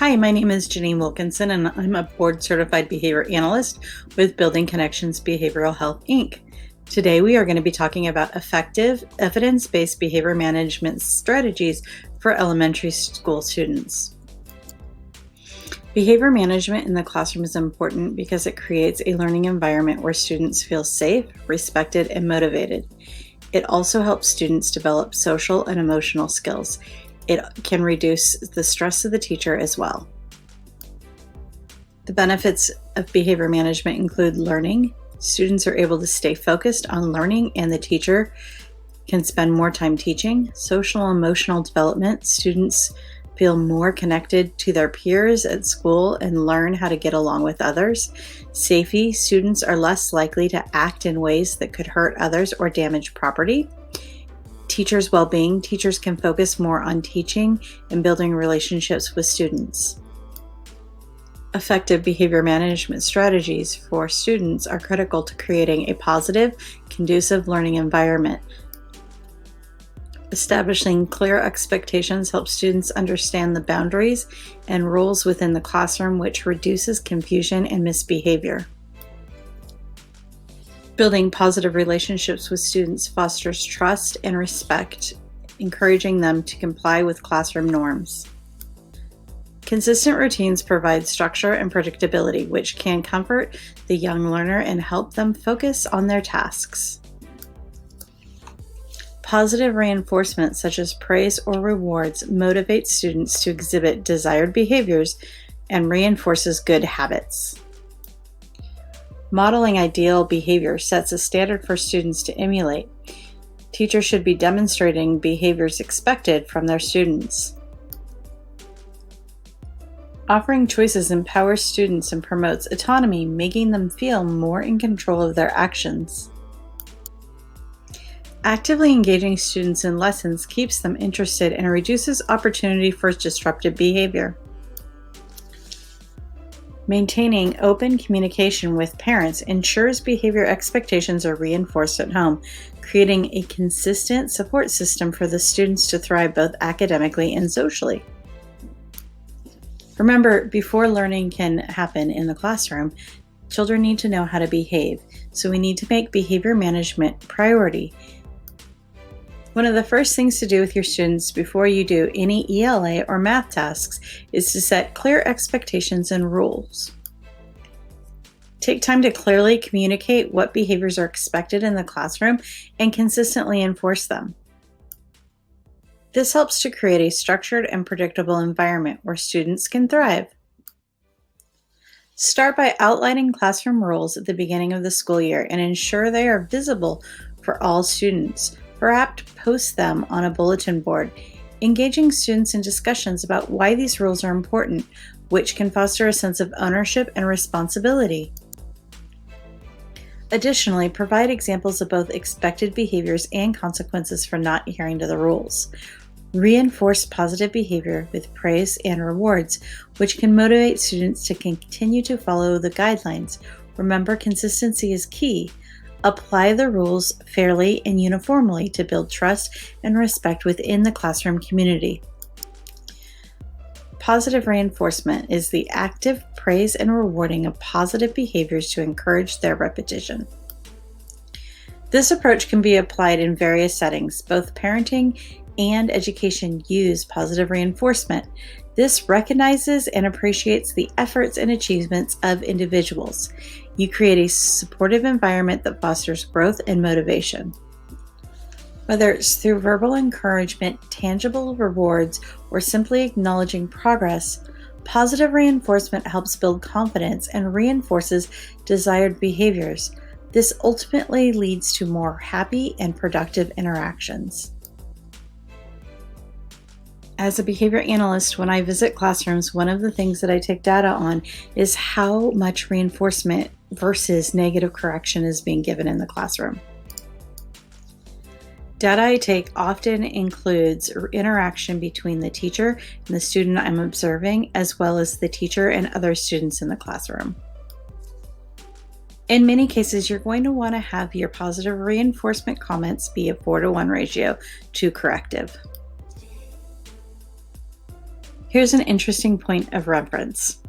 Hi, my name is Janine Wilkinson, and I'm a board-certified behavior analyst with Building Connections Behavioral Health, Inc. Today, we are going to be talking about effective, evidence-based behavior management strategies for elementary school students. Behavior management in the classroom is important because it creates a learning environment where students feel safe, respected, and motivated. It also helps students develop social and emotional skills. It can reduce the stress of the teacher as well. The benefits of behavior management include learning. Students are able to stay focused on learning, and the teacher can spend more time teaching. Social and emotional development. Students feel more connected to their peers at school and learn how to get along with others. Safety. Students are less likely to act in ways that could hurt others or damage property. Teachers' well-being. Teachers can focus more on teaching and building relationships with students. Effective behavior management strategies for students are critical to creating a positive, conducive learning environment. Establishing clear expectations helps students understand the boundaries and rules within the classroom, which reduces confusion and misbehavior. Building positive relationships with students fosters trust and respect, encouraging them to comply with classroom norms. Consistent routines provide structure and predictability, which can comfort the young learner and help them focus on their tasks. Positive reinforcement, such as praise or rewards, motivates students to exhibit desired behaviors and reinforces good habits. Modeling ideal behavior sets a standard for students to emulate. Teachers should be demonstrating behaviors expected from their students. Offering choices empowers students and promotes autonomy, making them feel more in control of their actions. Actively engaging students in lessons keeps them interested and reduces opportunity for disruptive behavior. Maintaining open communication with parents ensures behavior expectations are reinforced at home, creating a consistent support system for the students to thrive both academically and socially. Remember, before learning can happen in the classroom, children need to know how to behave, so we need to make behavior management a priority. One of the first things to do with your students before you do any ELA or math tasks is to set clear expectations and rules. Take time to clearly communicate what behaviors are expected in the classroom and consistently enforce them. This helps to create a structured and predictable environment where students can thrive. Start by outlining classroom rules at the beginning of the school year and ensure they are visible for all students. Perhaps post them on a bulletin board, engaging students in discussions about why these rules are important, which can foster a sense of ownership and responsibility. Additionally, provide examples of both expected behaviors and consequences for not adhering to the rules. Reinforce positive behavior with praise and rewards, which can motivate students to continue to follow the guidelines. Remember, consistency is key. Apply the rules fairly and uniformly to build trust and respect within the classroom community. Positive reinforcement is the active praise and rewarding of positive behaviors to encourage their repetition. This approach can be applied in various settings. Both parenting and education use positive reinforcement. This recognizes and appreciates the efforts and achievements of individuals. You create a supportive environment that fosters growth and motivation. Whether it's through verbal encouragement, tangible rewards, or simply acknowledging progress, positive reinforcement helps build confidence and reinforces desired behaviors. This ultimately leads to more happy and productive interactions. As a behavior analyst, when I visit classrooms, one of the things that I take data on is how much reinforcement versus negative correction is being given in the classroom. Data I take often includes interaction between the teacher and the student I'm observing, as well as the teacher and other students in the classroom. In many cases, you're going to want to have your positive reinforcement comments be a 4-to-1 ratio to corrective. Here's an interesting point of reference.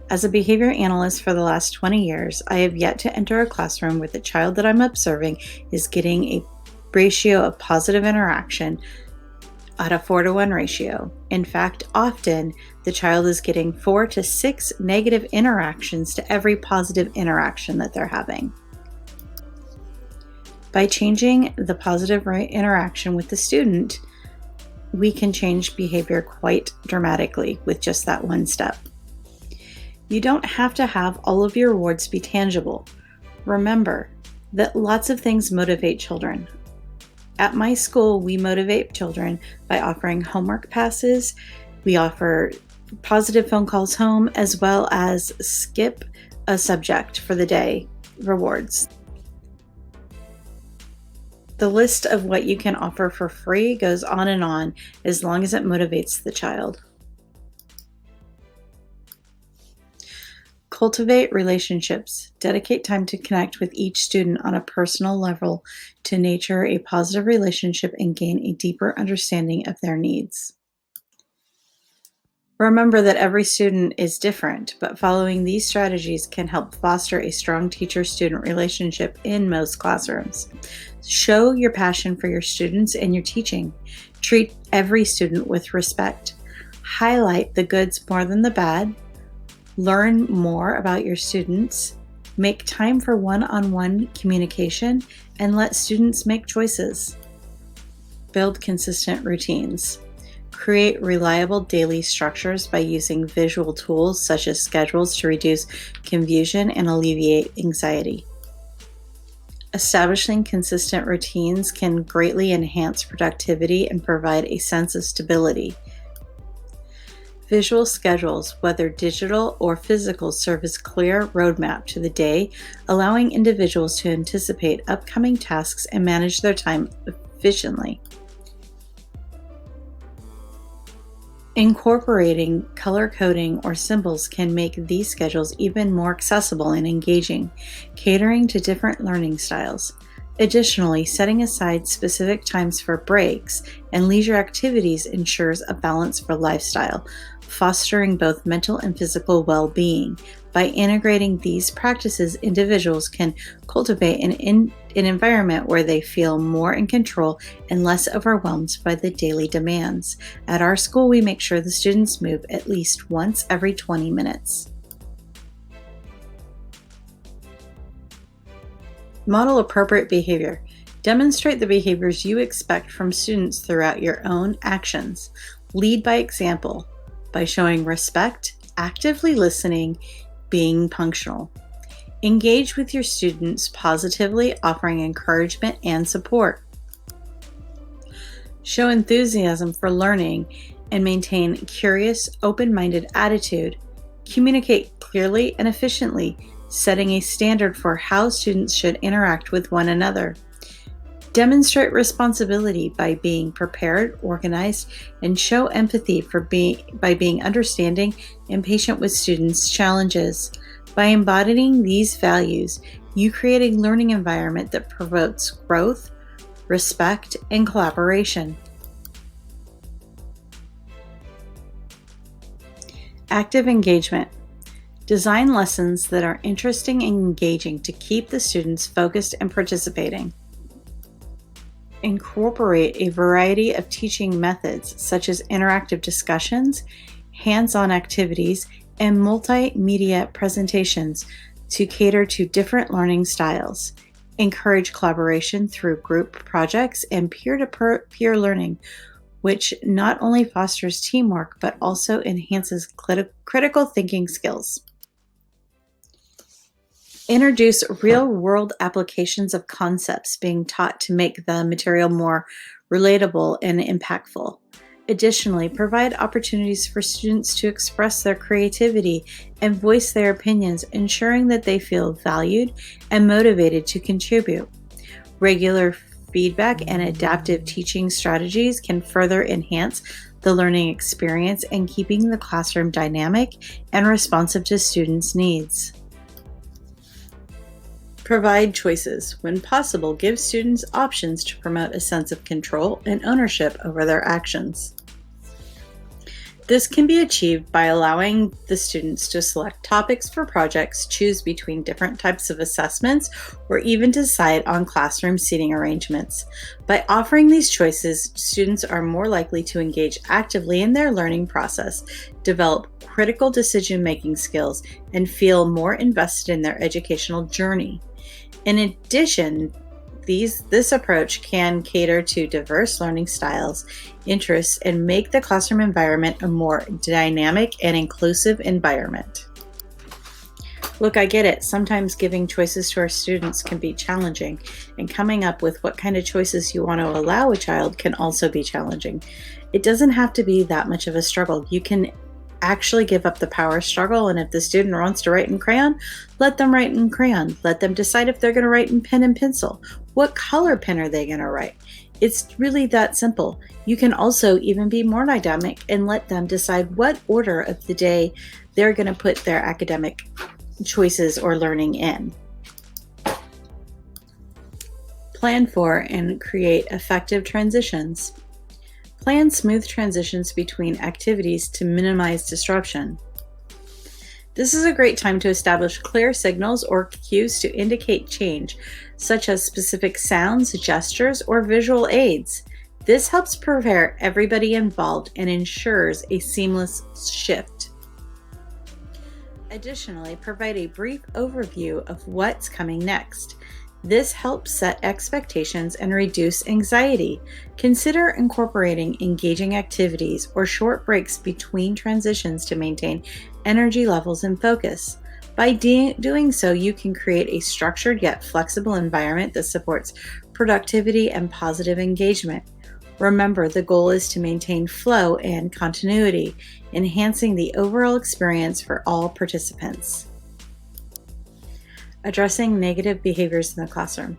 As a behavior analyst for the last 20 years, I have yet to enter a classroom where the child that I'm observing is getting a ratio of positive interaction at a 4-to-1 ratio. In fact, often the child is getting 4 to 6 negative interactions to every positive interaction that they're having. By changing the positive interaction with the student, we can change behavior quite dramatically with just that one step. You don't have to have all of your rewards be tangible. Remember that lots of things motivate children. At my school, we motivate children by offering homework passes. We offer positive phone calls home, as well as skip a subject for the day rewards. The list of what you can offer for free goes on as long as it motivates the child. Cultivate relationships. Dedicate time to connect with each student on a personal level to nurture a positive relationship and gain a deeper understanding of their needs. Remember that every student is different, but following these strategies can help foster a strong teacher-student relationship in most classrooms. Show your passion for your students and your teaching. Treat every student with respect. Highlight the goods more than the bad. Learn more about your students. Make time for one-on-one communication and let students make choices. Build consistent routines. Create reliable daily structures by using visual tools such as schedules to reduce confusion and alleviate anxiety. Establishing consistent routines can greatly enhance productivity and provide a sense of stability. Visual schedules, whether digital or physical, serve as a clear roadmap to the day, allowing individuals to anticipate upcoming tasks and manage their time efficiently. Incorporating color coding or symbols can make these schedules even more accessible and engaging, catering to different learning styles. Additionally, setting aside specific times for breaks and leisure activities ensures a balance for lifestyle, fostering both mental and physical well-being. By integrating these practices, individuals can cultivate an environment where they feel more in control and less overwhelmed by the daily demands. At our school, we make sure the students move at least once every 20 minutes. Model appropriate behavior. Demonstrate the behaviors you expect from students throughout your own actions. Lead by example by showing respect, actively listening, being punctual. Engage with your students positively, offering encouragement and support. Show enthusiasm for learning and maintain a curious, open-minded attitude. Communicate clearly and efficiently, setting a standard for how students should interact with one another. Demonstrate responsibility by being prepared, organized, and show empathy by being understanding and patient with students' challenges. By embodying these values, you create a learning environment that promotes growth, respect, and collaboration. Active engagement. Design lessons that are interesting and engaging to keep the students focused and participating. Incorporate a variety of teaching methods such as interactive discussions, hands-on activities, and multimedia presentations to cater to different learning styles. Encourage collaboration through group projects and peer-to-peer learning, which not only fosters teamwork but also enhances critical thinking skills. Introduce real-world applications of concepts being taught to make the material more relatable and impactful. Additionally, provide opportunities for students to express their creativity and voice their opinions, ensuring that they feel valued and motivated to contribute. Regular feedback and adaptive teaching strategies can further enhance the learning experience and keeping the classroom dynamic and responsive to students' needs. Provide choices. When possible, give students options to promote a sense of control and ownership over their actions. This can be achieved by allowing the students to select topics for projects, choose between different types of assessments, or even decide on classroom seating arrangements. By offering these choices, students are more likely to engage actively in their learning process, develop critical decision-making skills, and feel more invested in their educational journey. In addition, this approach can cater to diverse learning styles, interests, and make the classroom environment a more dynamic and inclusive environment. Look, I get it. Sometimes giving choices to our students can be challenging, and coming up with what kind of choices you want to allow a child can also be challenging. It doesn't have to be that much of a struggle. You can actually give up the power struggle, and if the student wants to write in crayon, let them write in crayon. Let them decide if they're going to write in pen and pencil. What color pen are they going to write? It's really that simple. You can also even be more dynamic and let them decide what order of the day they're going to put their academic choices or learning in. Plan for and create effective transitions. Plan smooth transitions between activities to minimize disruption. This is a great time to establish clear signals or cues to indicate change, such as specific sounds, gestures, or visual aids. This helps prepare everybody involved and ensures a seamless shift. Additionally, provide a brief overview of what's coming next. This helps set expectations and reduce anxiety. Consider incorporating engaging activities or short breaks between transitions to maintain energy levels and focus. By doing so, you can create a structured yet flexible environment that supports productivity and positive engagement. Remember, the goal is to maintain flow and continuity, enhancing the overall experience for all participants. Addressing negative behaviors in the classroom.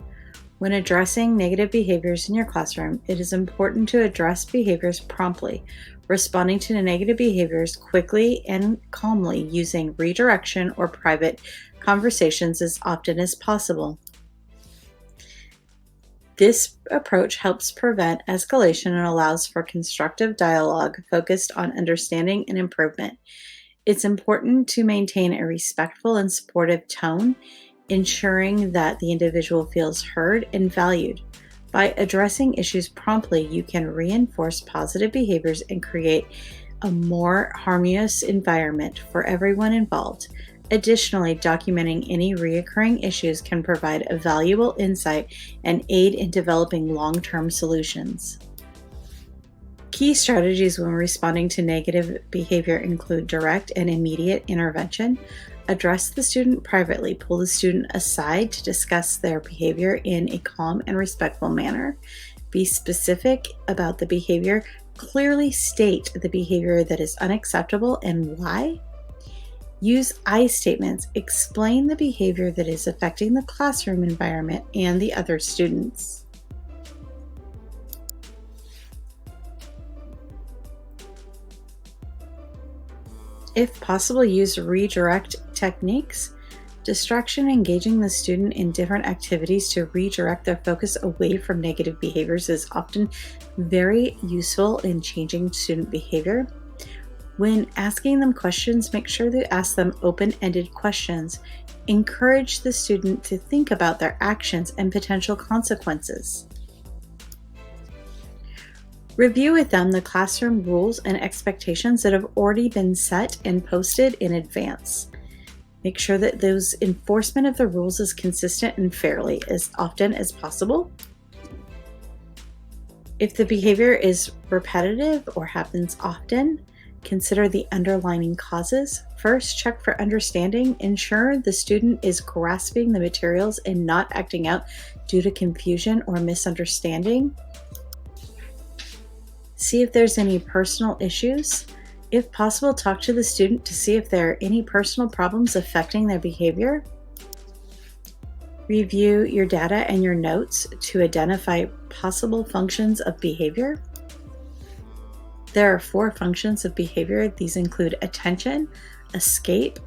When addressing negative behaviors in your classroom, it is important to address behaviors promptly, responding to the negative behaviors quickly and calmly using redirection or private conversations as often as possible. This approach helps prevent escalation and allows for constructive dialogue focused on understanding and improvement. It's important to maintain a respectful and supportive tone, ensuring that the individual feels heard and valued. By addressing issues promptly, you can reinforce positive behaviors and create a more harmonious environment for everyone involved. Additionally, documenting any recurring issues can provide a valuable insight and aid in developing long-term solutions. Key strategies when responding to negative behavior include direct and immediate intervention. Address the student privately. Pull the student aside to discuss their behavior in a calm and respectful manner. Be specific about the behavior. Clearly state the behavior that is unacceptable and why. Use I statements. Explain the behavior that is affecting the classroom environment and the other students. If possible, use redirect techniques. Distraction, engaging the student in different activities to redirect their focus away from negative behaviors is often very useful in changing student behavior. When asking them questions, make sure to ask them open-ended questions. Encourage the student to think about their actions and potential consequences. Review with them the classroom rules and expectations that have already been set and posted in advance. Make sure that those enforcement of the rules is consistent and fairly as often as possible. If the behavior is repetitive or happens often, consider the underlying causes. First, check for understanding. Ensure the student is grasping the materials and not acting out due to confusion or misunderstanding. See if there's any personal issues. If possible, talk to the student to see if there are any personal problems affecting their behavior. Review your data and your notes to identify possible functions of behavior. There are 4 functions of behavior. These include attention, escape,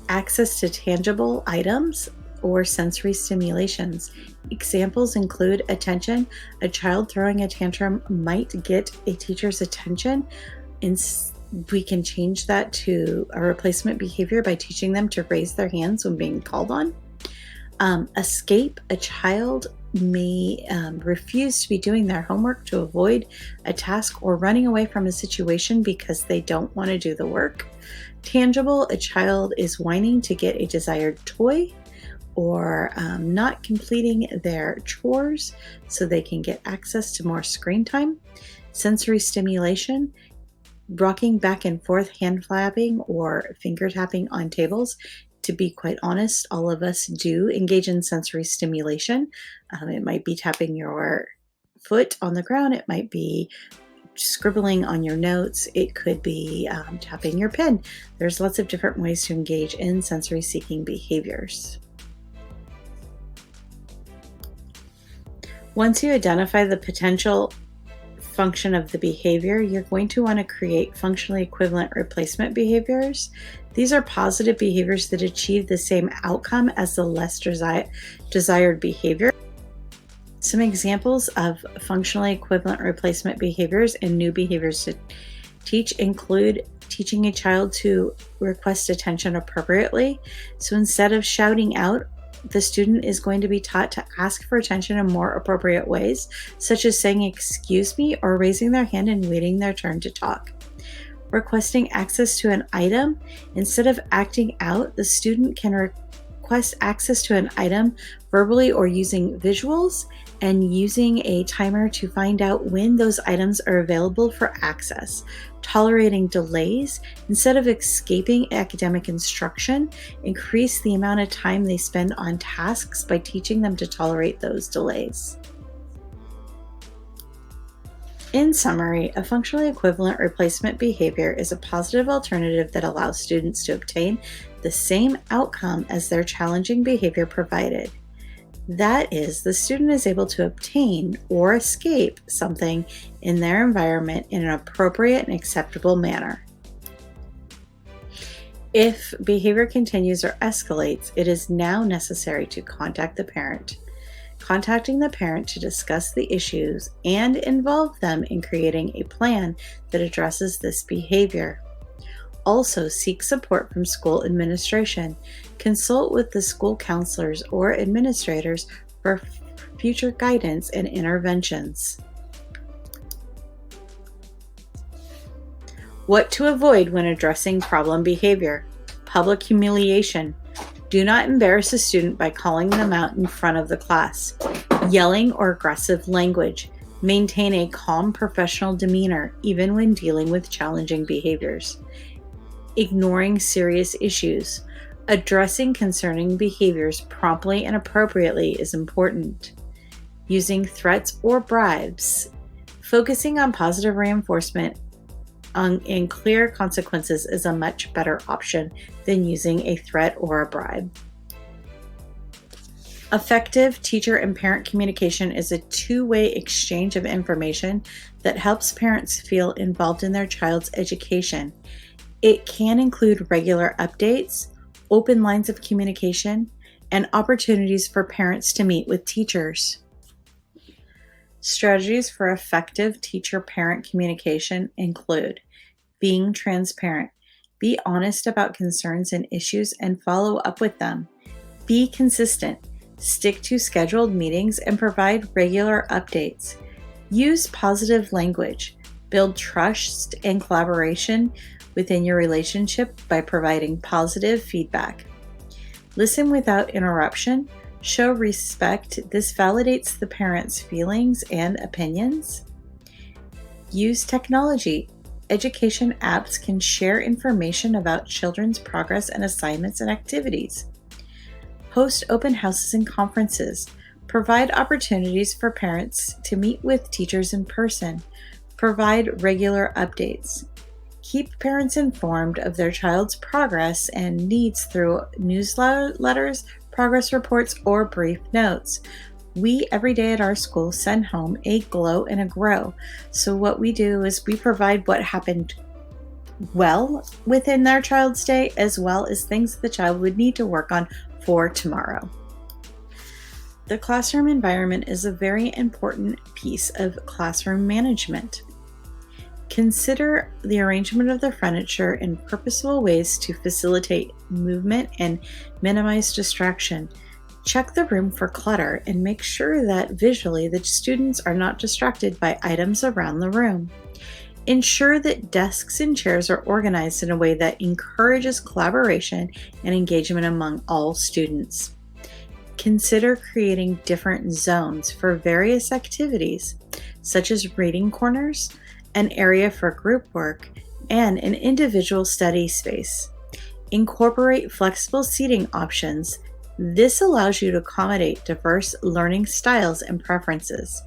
access to tangible items, or sensory stimulations. Examples include attention. A child throwing a tantrum might get a teacher's attention We can change that to a replacement behavior by teaching them to raise their hands when being called on. Escape. A child may refuse to be doing their homework to avoid a task or running away from a situation because they don't want to do the work. Tangible. A child is whining to get a desired toy or not completing their chores so they can get access to more screen time. Sensory stimulation. Rocking back and forth, hand flapping, or finger tapping on tables. To be quite honest, all of us do engage in sensory stimulation. It might be tapping your foot on the ground. It might be scribbling on your notes. It could be tapping your pen. There's lots of different ways to engage in sensory seeking behaviors. Once you identify the potential function of the behavior, you're going to want to create functionally equivalent replacement behaviors. These are positive behaviors that achieve the same outcome as the less desired behavior. Some examples of functionally equivalent replacement behaviors and new behaviors to teach include teaching a child to request attention appropriately. So instead of shouting out, the student is going to be taught to ask for attention in more appropriate ways, such as saying "excuse me" or raising their hand and waiting their turn to talk. Requesting access to an item. Instead of acting out, the student can request access to an item verbally or using visuals, and using a timer to find out when those items are available for access. Tolerating delays. Instead of escaping academic instruction, increase the amount of time they spend on tasks by teaching them to tolerate those delays. In summary, a functionally equivalent replacement behavior is a positive alternative that allows students to obtain the same outcome as their challenging behavior provided. That is, the student is able to obtain or escape something in their environment in an appropriate and acceptable manner. If behavior continues or escalates, it is now necessary to contact the parent. Contacting the parent to discuss the issues and involve them in creating a plan that addresses this behavior. Also, seek support from school administration. Consult with the school counselors or administrators for future guidance and interventions. What to avoid when addressing problem behavior. Public humiliation. Do not embarrass a student by calling them out in front of the class. Yelling or aggressive language. Maintain a calm professional demeanor even when dealing with challenging behaviors. Ignoring serious issues. Addressing concerning behaviors promptly and appropriately is important. Using threats or bribes. Focusing on positive reinforcement and clear consequences is a much better option than using a threat or a bribe. Effective teacher and parent communication is a two-way exchange of information that helps parents feel involved in their child's education. It can include regular updates, open lines of communication, and opportunities for parents to meet with teachers. Strategies for effective teacher-parent communication include being transparent. Be honest about concerns and issues and follow up with them. Be consistent. Stick to scheduled meetings and provide regular updates. Use positive language. Build trust and collaboration within your relationship by providing positive feedback. Listen without interruption. Show respect. This validates the parent's feelings and opinions. Use technology. Education apps can share information about children's progress and assignments and activities. Host open houses and conferences. Provide opportunities for parents to meet with teachers in person. Provide regular updates. Keep parents informed of their child's progress and needs through newsletters, progress reports, or brief notes. We, every day at our school, send home a glow and a grow. So what we do is we provide what happened well within their child's day, as well as things the child would need to work on for tomorrow. The classroom environment is a very important piece of classroom management. Consider the arrangement of the furniture in purposeful ways to facilitate movement and minimize distraction. Check the room for clutter and make sure that visually the students are not distracted by items around the room. Ensure that desks and chairs are organized in a way that encourages collaboration and engagement among all students. Consider creating different zones for various activities, such as reading corners, an area for group work, and an individual study space. Incorporate flexible seating options. This allows you to accommodate diverse learning styles and preferences.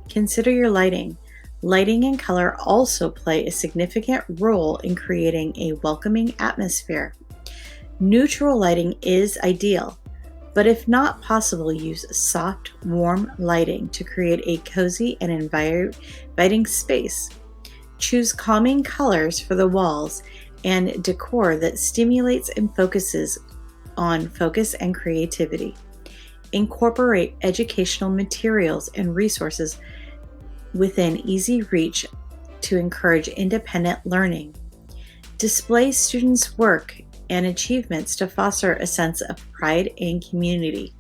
Consider your lighting. Lighting and color also play a significant role in creating a welcoming atmosphere. Neutral lighting is ideal, but if not possible, use soft, warm lighting to create a cozy and inviting space. Choose calming colors for the walls and decor that stimulates and focuses on focus and creativity. Incorporate educational materials and resources within easy reach to encourage independent learning. Display students' work and achievements to foster a sense of pride and community.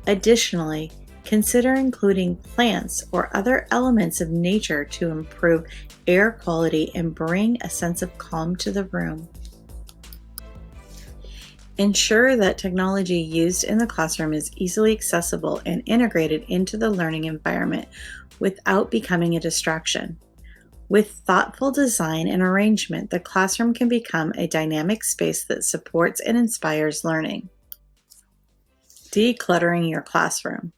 Additionally, consider including plants or other elements of nature to improve air quality and bring a sense of calm to the room. Ensure that technology used in the classroom is easily accessible and integrated into the learning environment without becoming a distraction. With thoughtful design and arrangement, the classroom can become a dynamic space that supports and inspires learning. Decluttering your classroom.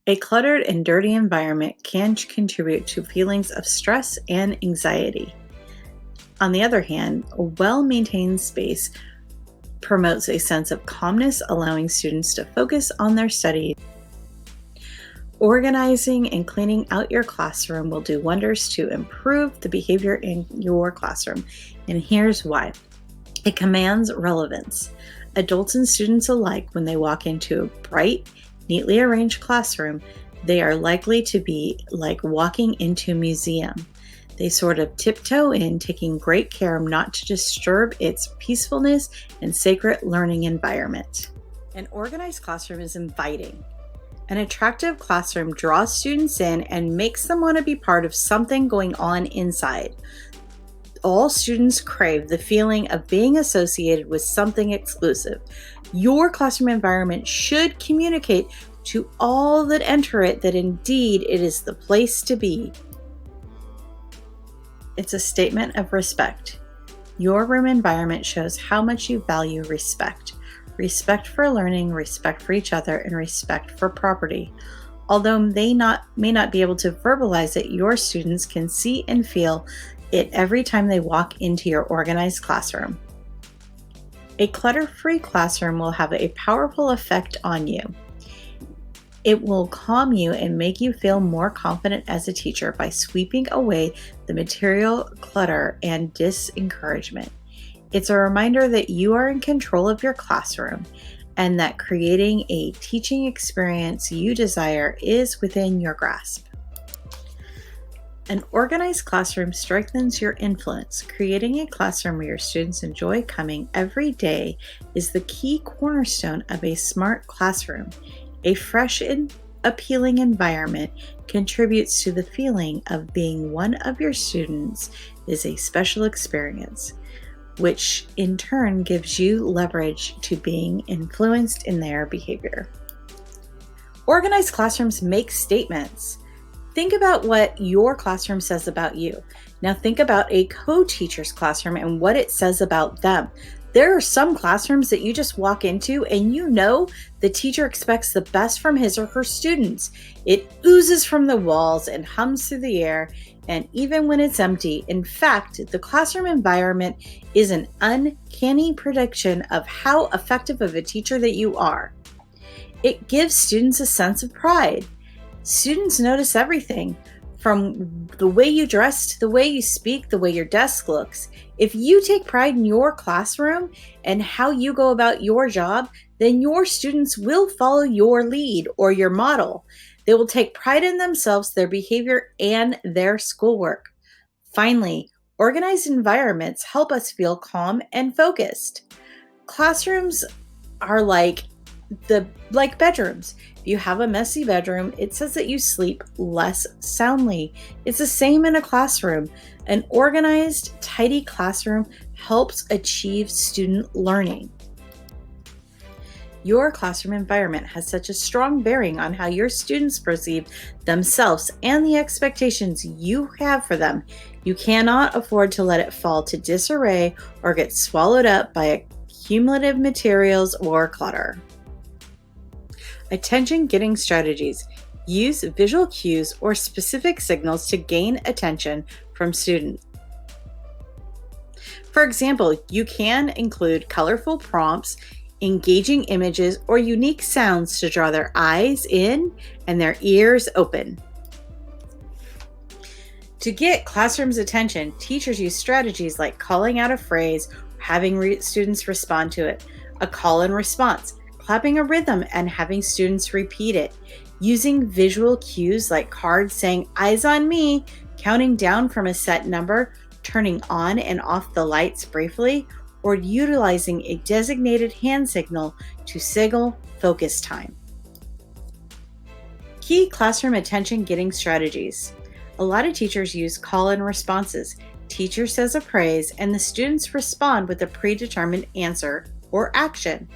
A cluttered and dirty environment can contribute to feelings of stress and anxiety. On the other hand, a well-maintained space promotes a sense of calmness, allowing students to focus on their studies. Organizing and cleaning out your classroom will do wonders to improve the behavior in your classroom, and here's why. It commands relevance. Adults and students alike, when they walk into a bright, neatly arranged classroom, they are likely to be like walking into a museum. They sort of tiptoe in, taking great care not to disturb its peacefulness and sacred learning environment. An organized classroom is inviting. An attractive classroom draws students in and makes them want to be part of something going on inside. All students crave the feeling of being associated with something exclusive. Your classroom environment should communicate to all that enter it that indeed it is the place to be. It's a statement of respect. Your room environment shows how much you value respect. Respect for learning, respect for each other, and respect for property. Although they may not be able to verbalize it, your students can see and feel it every time they walk into your organized classroom. A clutter-free classroom will have a powerful effect on you. It will calm you and make you feel more confident as a teacher by sweeping away the material clutter and discouragement. It's a reminder that you are in control of your classroom and that creating a teaching experience you desire is within your grasp. An organized classroom strengthens your influence. Creating a classroom where your students enjoy coming every day is the key cornerstone of a smart classroom. A fresh and appealing environment contributes to the feeling of being one of your students is a special experience, which in turn gives you leverage to being influenced in their behavior. Organized classrooms make statements. Think about what your classroom says about you. Now think about a co-teacher's classroom and what it says about them. There are some classrooms that you just walk into and you know the teacher expects the best from his or her students. It oozes from the walls and hums through the air, and even when it's empty. In fact, the classroom environment is an uncanny prediction of how effective of a teacher that you are. It gives students a sense of pride. Students notice everything from the way you dress to the way you speak, the way your desk looks. If you take pride in your classroom and how you go about your job, then your students will follow your lead or your model. They will take pride in themselves, their behavior, and their schoolwork. Finally, organized environments help us feel calm and focused. Classrooms are like bedrooms. If you have a messy bedroom, it says that you sleep less soundly. It's the same in a classroom. An organized, tidy classroom helps achieve student learning. Your classroom environment has such a strong bearing on how your students perceive themselves and the expectations you have for them. You cannot afford to let it fall to disarray or get swallowed up by accumulative materials or clutter. Attention-getting strategies. Use visual cues or specific signals to gain attention from students. For example, you can include colorful prompts, engaging images, or unique sounds to draw their eyes in and their ears open. To get classrooms' attention, teachers use strategies like calling out a phrase, or having students respond to it, a call and response, clapping a rhythm and having students repeat it, using visual cues like cards saying "eyes on me," counting down from a set number, turning on and off the lights briefly, or utilizing a designated hand signal to signal focus time. Key classroom attention-getting strategies. A lot of teachers use call and responses. Teacher says a praise and the students respond with a predetermined answer or action.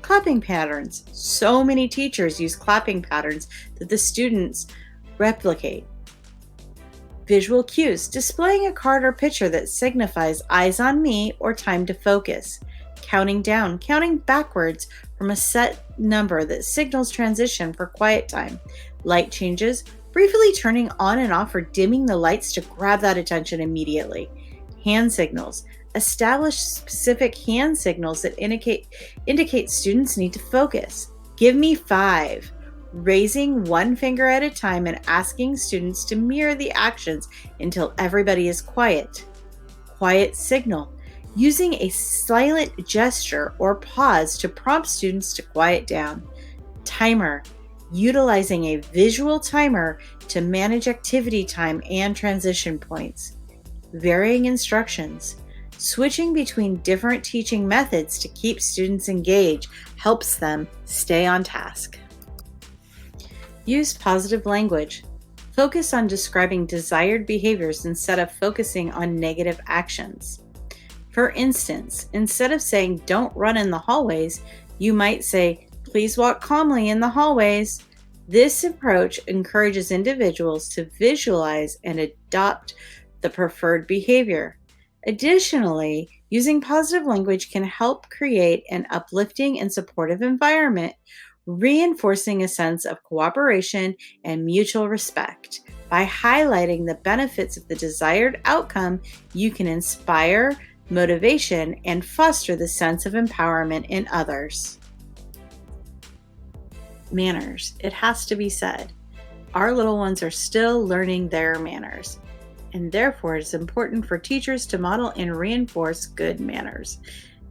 Clapping patterns. So many teachers use clapping patterns that the students replicate. Visual cues. Displaying a card or picture that signifies eyes on me or time to focus. Counting down. Counting backwards from a set number that signals transition for quiet time. Light changes. Briefly turning on and off or dimming the lights to grab that attention immediately. Hand signals. Establish specific hand signals that indicate students need to focus. Give me 5. Raising one finger at a time and asking students to mirror the actions until everybody is quiet. Quiet signal. Using a silent gesture or pause to prompt students to quiet down. Timer. Utilizing a visual timer to manage activity time and transition points. Varying instructions. Switching between different teaching methods to keep students engaged helps them stay on task. Use positive language. Focus on describing desired behaviors instead of focusing on negative actions. For instance, instead of saying "don't run in the hallways," you might say "please walk calmly in the hallways." This approach encourages individuals to visualize and adopt the preferred behavior. Additionally, using positive language can help create an uplifting and supportive environment, reinforcing a sense of cooperation and mutual respect. By highlighting the benefits of the desired outcome, you can inspire motivation and foster the sense of empowerment in others. Manners. It has to be said, our little ones are still learning their manners, and therefore it is important for teachers to model and reinforce good manners,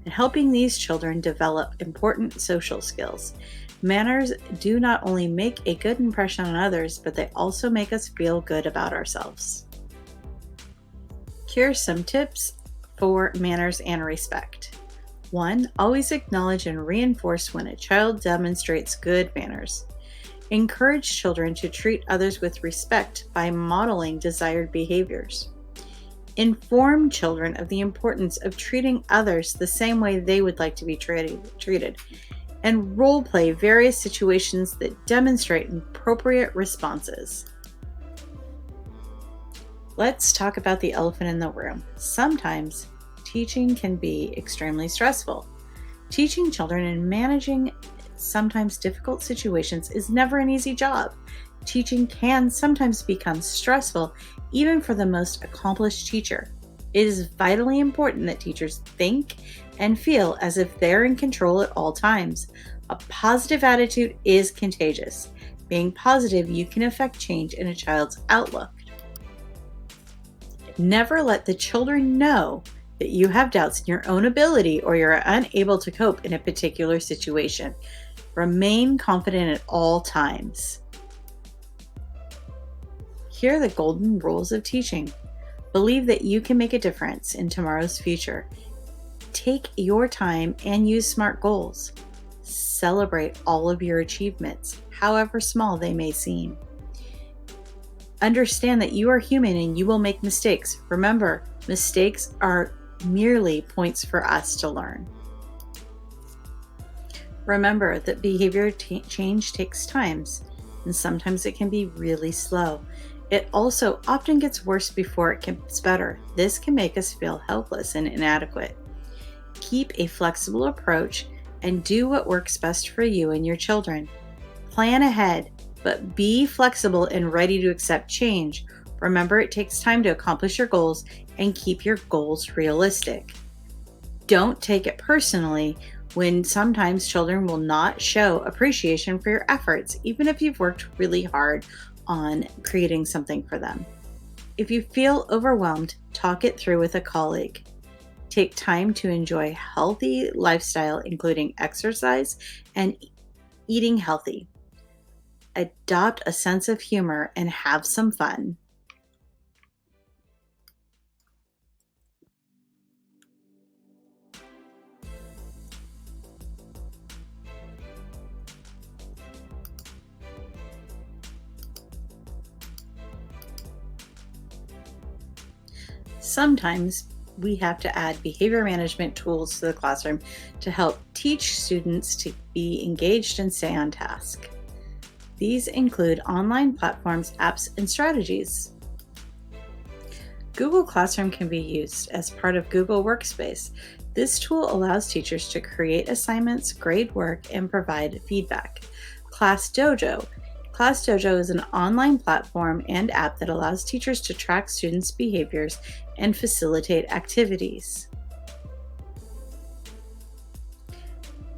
and helping these children develop important social skills. Manners do not only make a good impression on others, but they also make us feel good about ourselves. Here are some tips for manners and respect. 1. Always acknowledge and reinforce when a child demonstrates good manners. Encourage children to treat others with respect by modeling desired behaviors. Inform children of the importance of treating others the same way they would like to be treated. And role play various situations that demonstrate appropriate responses. Let's talk about the elephant in the room. Sometimes teaching can be extremely stressful. Teaching children and managing sometimes difficult situations is never an easy job. Teaching can sometimes become stressful even for the most accomplished teacher. It is vitally important that teachers think and feel as if they're in control at all times. A positive attitude is contagious. Being positive, you can affect change in a child's outlook. Never let the children know that you have doubts in your own ability or you're unable to cope in a particular situation. Remain confident at all times. Here are the golden rules of teaching. Believe that you can make a difference in tomorrow's future. Take your time and use SMART goals. Celebrate all of your achievements, however small they may seem. Understand that you are human and you will make mistakes. Remember, mistakes are merely points for us to learn. Remember that behavior change takes time, and sometimes it can be really slow. It also often gets worse before it gets better. This can make us feel helpless and inadequate. Keep a flexible approach and do what works best for you and your children. Plan ahead, but be flexible and ready to accept change. Remember, it takes time to accomplish your goals and keep your goals realistic. Don't take it personally when sometimes children will not show appreciation for your efforts, even if you've worked really hard on creating something for them. If you feel overwhelmed, talk it through with a colleague. Take time to enjoy healthy lifestyle, including exercise and eating healthy. Adopt a sense of humor and have some fun. Sometimes we have to add behavior management tools to the classroom to help teach students to be engaged and stay on task. These include online platforms, apps, and strategies. Google Classroom can be used as part of Google Workspace. This tool allows teachers to create assignments, grade work, and provide feedback. ClassDojo is an online platform and app that allows teachers to track students' behaviors and facilitate activities.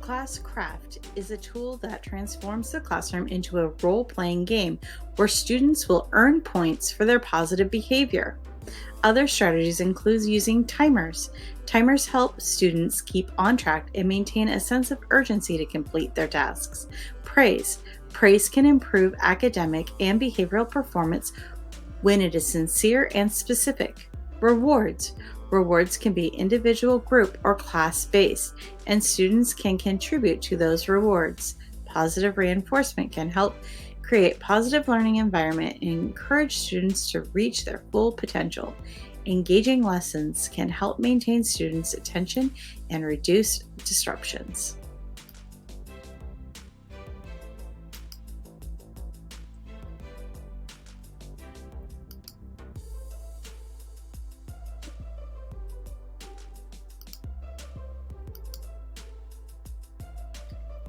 Classcraft is a tool that transforms the classroom into a role-playing game where students will earn points for their positive behavior. Other strategies include using timers. Timers help students keep on track and maintain a sense of urgency to complete their tasks. Praise can improve academic and behavioral performance when it is sincere and specific. Rewards can be individual, group, or class-based, and students can contribute to those rewards. Positive reinforcement can help create positive learning environment and encourage students to reach their full potential. Engaging lessons can help maintain students' attention and reduce disruptions.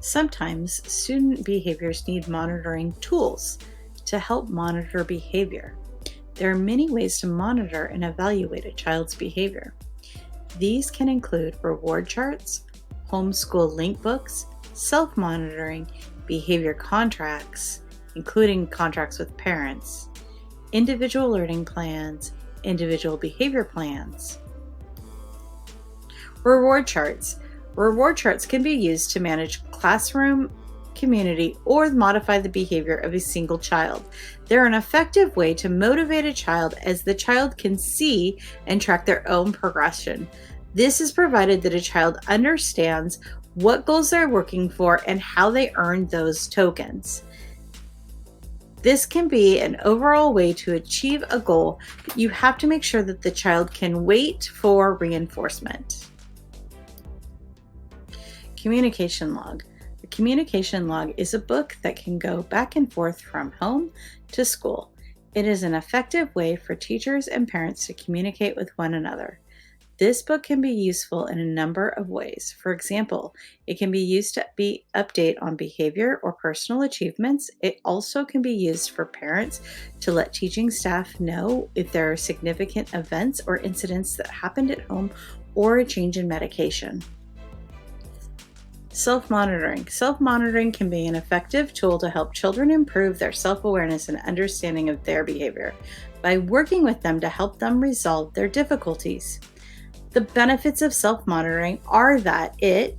Sometimes student behaviors need monitoring tools to help monitor behavior. There are many ways to monitor and evaluate a child's behavior. These can include reward charts, homeschool link books, self-monitoring, behavior contracts, including contracts with parents, individual learning plans, individual behavior plans. Reward charts. Reward charts can be used to manage classroom, community, or modify the behavior of a single child. They're an effective way to motivate a child as the child can see and track their own progression. This is provided that a child understands what goals they're working for and how they earn those tokens. This can be an overall way to achieve a goal, but you have to make sure that the child can wait for reinforcement. Communication log. The communication log is a book that can go back and forth from home to school. It is an effective way for teachers and parents to communicate with one another. This book can be useful in a number of ways. For example, it can be used to update on behavior or personal achievements. It also can be used for parents to let teaching staff know if there are significant events or incidents that happened at home or a change in medication. Self-monitoring. Self-monitoring can be an effective tool to help children improve their self-awareness and understanding of their behavior by working with them to help them resolve their difficulties. The benefits of self-monitoring are that it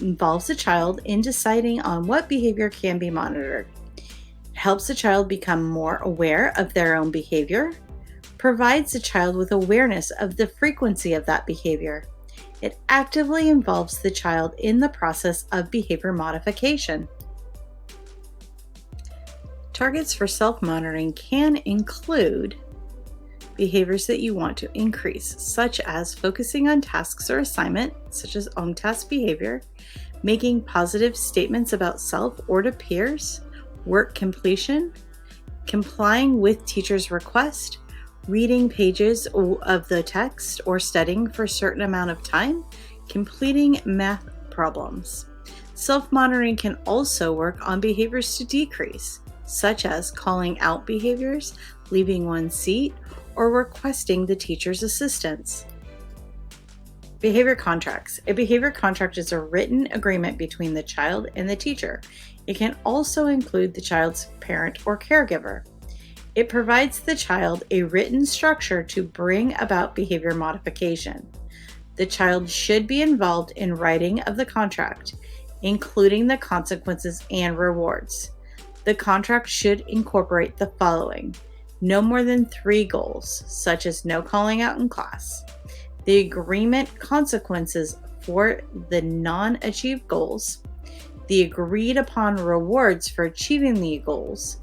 involves a child in deciding on what behavior can be monitored. It helps the child become more aware of their own behavior, provides the child with awareness of the frequency of that behavior. It actively involves the child in the process of behavior modification. Targets for self-monitoring can include behaviors that you want to increase, such as focusing on tasks or assignments, such as on-task behavior, making positive statements about self or to peers, work completion, complying with teacher's request, reading pages of the text or studying for a certain amount of time, completing math problems. Self-monitoring can also work on behaviors to decrease, such as calling out behaviors, leaving one's seat, or requesting the teacher's assistance. Behavior contracts. A behavior contract is a written agreement between the child and the teacher. It can also include the child's parent or caregiver. It provides the child a written structure to bring about behavior modification. The child should be involved in writing of the contract, including the consequences and rewards. The contract should incorporate the following: no more than 3 goals, such as no calling out in class, the agreement consequences for the non-achieved goals, the agreed upon rewards for achieving the goals,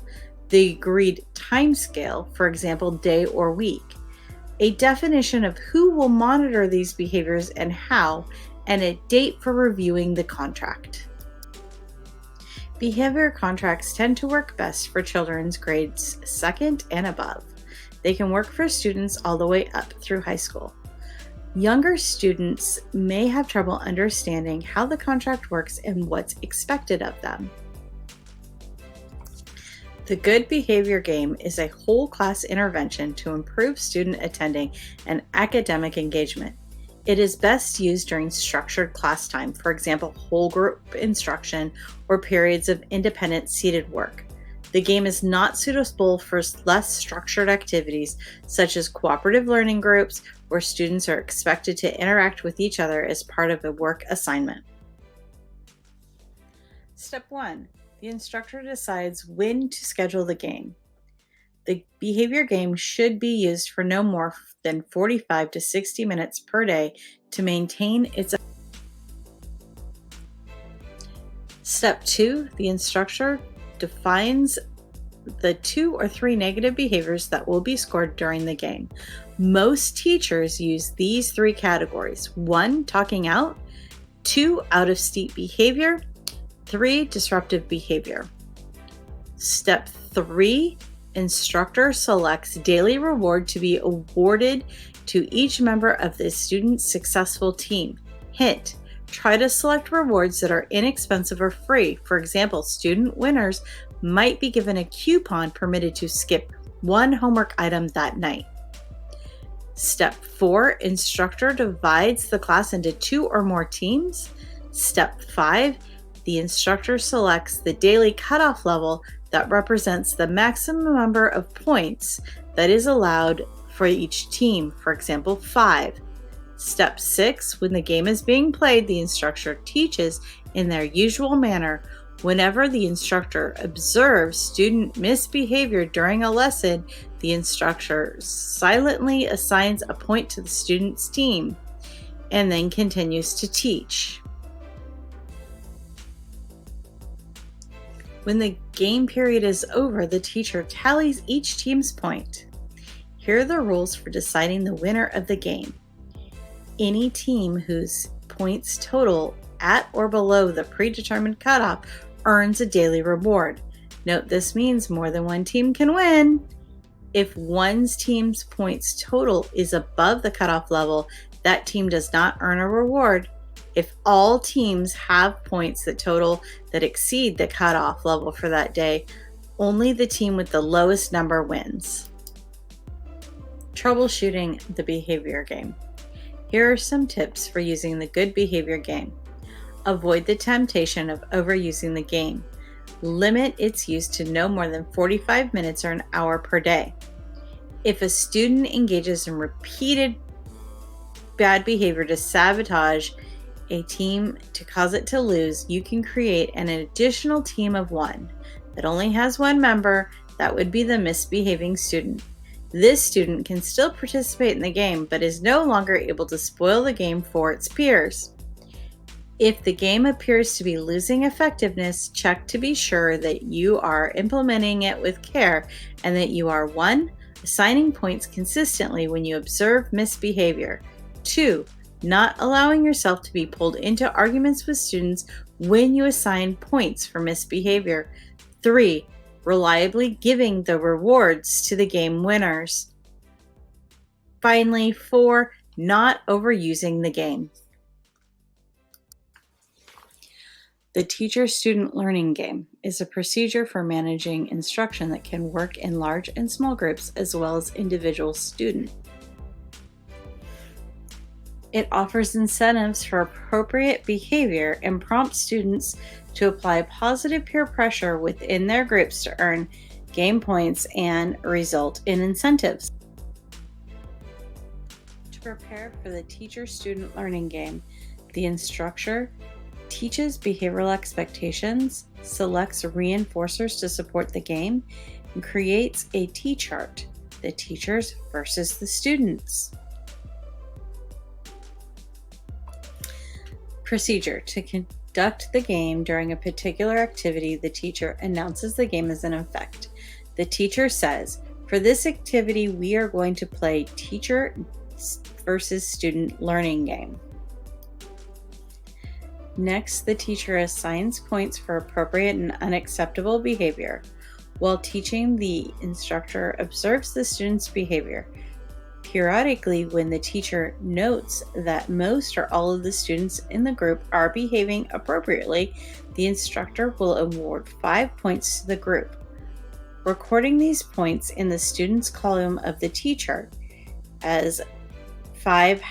the agreed time scale, for example, day or week, a definition of who will monitor these behaviors and how, and a date for reviewing the contract. Behavior contracts tend to work best for children's grades 2nd and above. They can work for students all the way up through high school. Younger students may have trouble understanding how the contract works and what's expected of them. The Good Behavior Game is a whole class intervention to improve student attending and academic engagement. It is best used during structured class time, for example, whole group instruction or periods of independent seated work. The game is not suitable for less structured activities, such as cooperative learning groups, where students are expected to interact with each other as part of a work assignment. Step 1. The instructor decides when to schedule the game. The behavior game should be used for no more than 45 to 60 minutes per day to maintain its. Step 2. The instructor defines the 2 or 3 negative behaviors that will be scored during the game. Most teachers use these 3 categories: 1. Talking out, 2. Out of seat behavior, 3. Disruptive behavior. Step 3. Instructor selects daily reward to be awarded to each member of the student's successful team. Hint: try to select rewards that are inexpensive or free. For example, student winners might be given a coupon permitted to skip 1 homework item that night. Step 4. Instructor divides the class into 2 or more teams. Step 5. The instructor selects the daily cutoff level that represents the maximum number of points that is allowed for each team, for example, 5. Step 6. When the game is being played, the instructor teaches in their usual manner. Whenever the instructor observes student misbehavior during a lesson, the instructor silently assigns a point to the student's team and then continues to teach. When the game period is over, the teacher tallies each team's point. Here are the rules for deciding the winner of the game. Any team whose points total at or below the predetermined cutoff earns a daily reward. Note this means more than one team can win. If one team's points total is above the cutoff level, that team does not earn a reward. If all teams have points that exceed the cutoff level for that day, only the team with the lowest number wins. Troubleshooting the behavior game. Here are some tips for using the Good Behavior Game. Avoid the temptation of overusing the game. Limit its use to no more than 45 minutes or an hour per day. If a student engages in repeated bad behavior to sabotage a team to cause it to lose, you can create an additional team of 1 that only has 1 member. That would be the misbehaving student. This student can still participate in the game, but is no longer able to spoil the game for its peers. If the game appears to be losing effectiveness, check to be sure that you are implementing it with care and that you are 1. Assigning points consistently when you observe misbehavior. 2. Not allowing yourself to be pulled into arguments with students when you assign points for misbehavior. 3. Reliably giving the rewards to the game winners. Finally, 4. Not overusing the game. The teacher-student learning game is a procedure for managing instruction that can work in large and small groups as well as individual students. It offers incentives for appropriate behavior and prompts students to apply positive peer pressure within their groups to earn game points and result in incentives. To prepare for the teacher-student learning game, the instructor teaches behavioral expectations, selects reinforcers to support the game, and creates a T-chart, the teachers versus the students. Procedure. To conduct the game during a particular activity, the teacher announces the game is in effect. The teacher says, for this activity, we are going to play teacher versus student learning game. Next, the teacher assigns points for appropriate and unacceptable behavior. While teaching, the instructor observes the student's behavior. Periodically, when the teacher notes that most or all of the students in the group are behaving appropriately, the instructor will award 5 points to the group. Recording these points in the students column of the T-chart as 5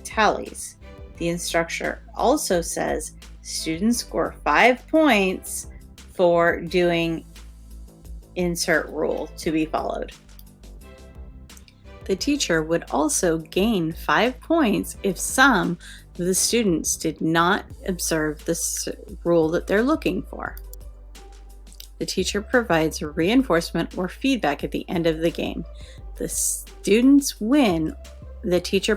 #tallies. The instructor also says students score 5 points for doing insert rule to be followed. The teacher would also gain 5 points if some of the students did not observe the rule that they're looking for. The teacher provides reinforcement or feedback at the end of the game. The students win. The teacher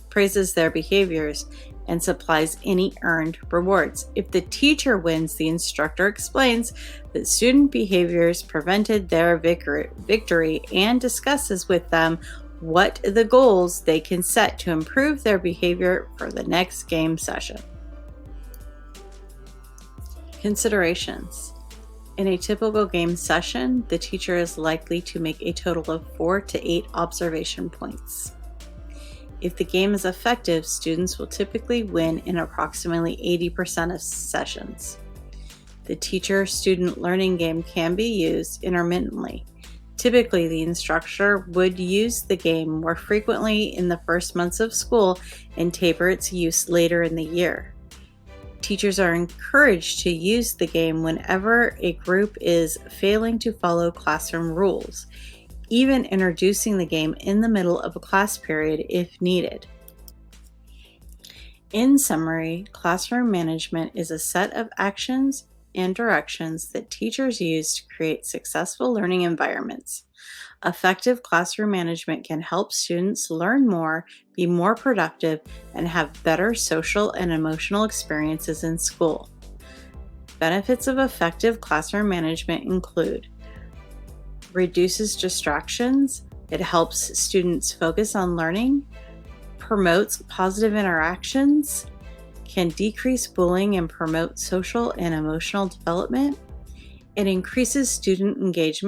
praises their behaviors and supplies any earned rewards. If the teacher wins, the instructor explains that student behaviors prevented their victory and discusses with them what the goals they can set to improve their behavior for the next game session. Considerations. In a typical game session, the teacher is likely to make a total of 4 to 8 observation points. If the game is effective, students will typically win in approximately 80% of sessions. The teacher-student learning game can be used intermittently. Typically, the instructor would use the game more frequently in the first months of school and taper its use later in the year. Teachers are encouraged to use the game whenever a group is failing to follow classroom rules, even introducing the game in the middle of a class period if needed. In summary, classroom management is a set of actions and directions that teachers use to create successful learning environments. Effective classroom management can help students learn more, be more productive, and have better social and emotional experiences in school. Benefits of effective classroom management include reduces distractions, it helps students focus on learning, promotes positive interactions, can decrease bullying and promote social and emotional development, it increases student engagement,